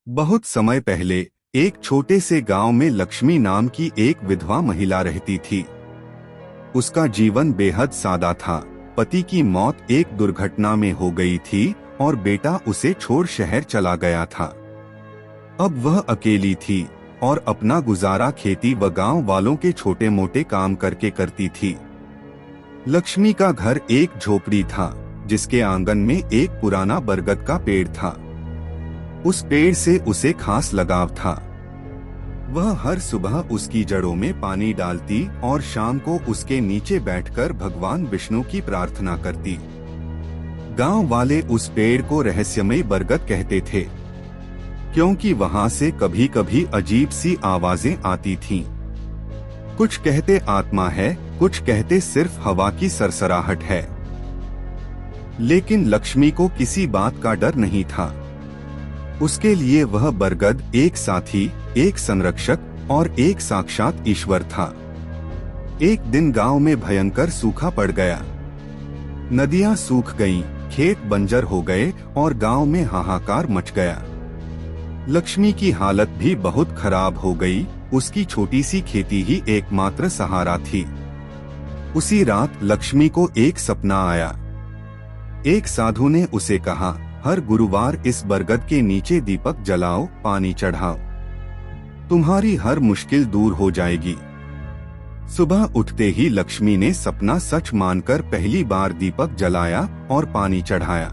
बहुत समय पहले एक छोटे से गांव में लक्ष्मी नाम की एक विधवा महिला रहती थी। उसका जीवन बेहद सादा था। पति की मौत एक दुर्घटना में हो गई थी और बेटा उसे छोड़ शहर चला गया था। अब वह अकेली थी और अपना गुजारा खेती व गांव वालों के छोटे मोटे काम करके करती थी। लक्ष्मी का घर एक झोपड़ी था जिसके आंगन में एक पुराना बरगद का पेड़ था। उस पेड़ से उसे खास लगाव था। वह हर सुबह उसकी जड़ों में पानी डालती और शाम को उसके नीचे बैठकर भगवान विष्णु की प्रार्थना करती। गांव वाले उस पेड़ को रहस्यमय बरगद कहते थे क्योंकि वहां से कभी कभी अजीब सी आवाजें आती थीं। कुछ कहते आत्मा है, कुछ कहते सिर्फ हवा की सरसराहट है। लेकिन लक्ष्मी को किसी बात का डर नहीं था। उसके लिए वह बरगद एक साथी, एक संरक्षक और एक साक्षात ईश्वर था। एक दिन गांव में भयंकर सूखा पड़ गया। नदियां सूख गईं, खेत बंजर हो गए और गांव में हाहाकार मच गया। लक्ष्मी की हालत भी बहुत खराब हो गई। उसकी छोटी सी खेती ही एकमात्र सहारा थी। उसी रात लक्ष्मी को एक सपना आया। एक साधु ने उसे कहा, हर गुरुवार इस बरगद के नीचे दीपक जलाओ, पानी चढ़ाओ, तुम्हारी हर मुश्किल दूर हो जाएगी। सुबह उठते ही लक्ष्मी ने सपना सच मानकर पहली बार दीपक जलाया और पानी चढ़ाया।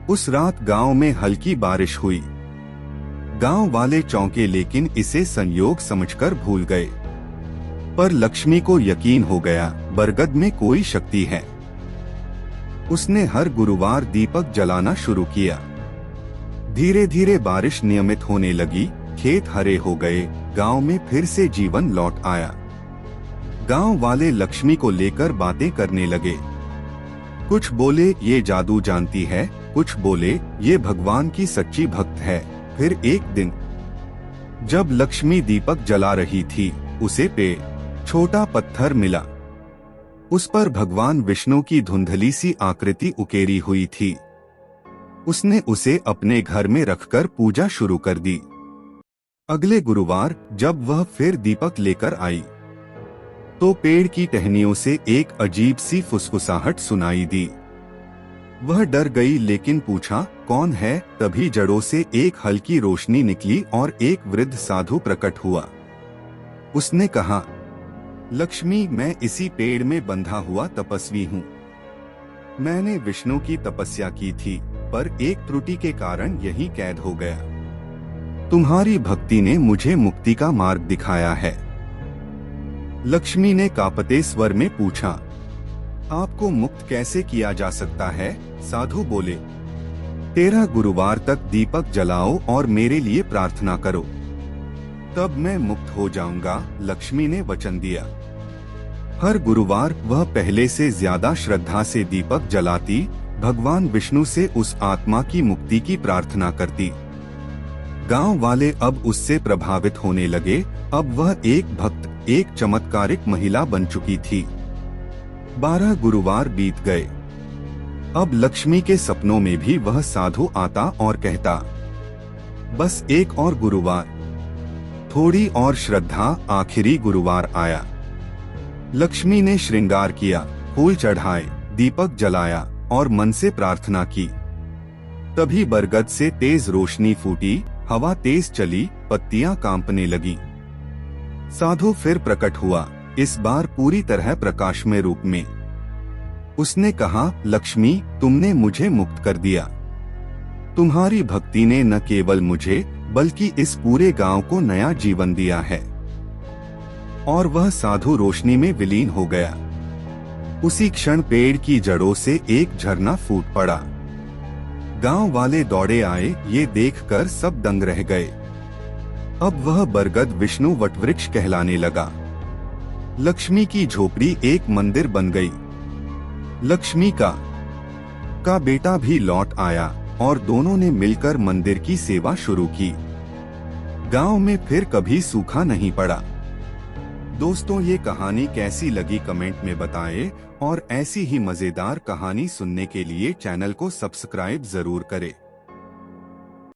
उस रात गांव में हल्की बारिश हुई। गांव वाले चौंके लेकिन इसे संयोग समझकर भूल गए। पर लक्ष्मी को यकीन हो गया, बरगद में कोई शक्ति है। उसने हर गुरुवार दीपक जलाना शुरू किया। धीरे धीरे बारिश नियमित होने लगी, खेत हरे हो गए, गांव में फिर से जीवन लौट आया। गांव वाले लक्ष्मी को लेकर बातें करने लगे। कुछ बोले ये जादू जानती है, कुछ बोले ये भगवान की सच्ची भक्त है। फिर एक दिन जब लक्ष्मी दीपक जला रही थी, उसे पे छोटा पत्थर मिला। उस पर भगवान विष्णु की धुंधली सी आकृति उकेरी हुई थी। उसने उसे अपने घर में रखकर पूजा शुरू कर दी। अगले गुरुवार जब वह फिर दीपक लेकर आई तो पेड़ की टहनियों से एक अजीब सी फुसफुसाहट सुनाई दी। वह डर गई लेकिन पूछा, कौन है? तभी जड़ों से एक हल्की रोशनी निकली और एक वृद्ध साधु प्रकट हुआ। उसने कहा, लक्ष्मी, मैं इसी पेड़ में बंधा हुआ तपस्वी हूँ। मैंने विष्णु की तपस्या की थी पर एक त्रुटि के कारण यहीं कैद हो गया। तुम्हारी भक्ति ने मुझे मुक्ति का मार्ग दिखाया है। लक्ष्मी ने कांपते स्वर में पूछा, आपको मुक्त कैसे किया जा सकता है? साधु बोले, 13 गुरुवार तक दीपक जलाओ और मेरे लिए प्रार्थना करो, तब मैं मुक्त हो जाऊंगा। लक्ष्मी ने वचन दिया। हर गुरुवार वह पहले से ज्यादा श्रद्धा से दीपक जलाती, भगवान विष्णु से उस आत्मा की मुक्ति की प्रार्थना करती। गांव वाले अब उससे प्रभावित होने लगे। अब वह एक भक्त, एक चमत्कारिक महिला बन चुकी थी। 12 गुरुवार बीत गए। अब लक्ष्मी के सपनों में भी वह साधु आता और कहता, बस एक और गुरुवार, थोड़ी और श्रद्धा। आखिरी गुरुवार आया। लक्ष्मी ने श्रृंगार किया, फूल चढ़ाए, दीपक जलाया और मन से प्रार्थना की। तभी बरगद से तेज रोशनी फूटी, हवा तेज चली, पत्तियां कांपने लगी। साधु फिर प्रकट हुआ, इस बार पूरी तरह प्रकाशमय रूप में। उसने कहा, लक्ष्मी, तुमने मुझे मुक्त कर दिया। तुम्हारी भक्ति ने न केवल मुझे बल्कि इस पूरे गांव को नया जीवन दिया है। और वह साधु रोशनी में विलीन हो गया। उसी क्षण पेड़ की जड़ों से एक झरना फूट पड़ा। गांव वाले दौड़े आए, ये देखकर सब दंग रह गए। अब वह बरगद विष्णु वटवृक्ष कहलाने लगा। लक्ष्मी की झोपड़ी एक मंदिर बन गई। लक्ष्मी का बेटा भी लौट आया और दोनों ने मिलकर मंदिर की सेवा शुरू की। गांव में फिर कभी सूखा नहीं पड़ा। दोस्तों, ये कहानी कैसी लगी कमेंट में बताएं और ऐसी ही मजेदार कहानी सुनने के लिए चैनल को सब्सक्राइब जरूर करें।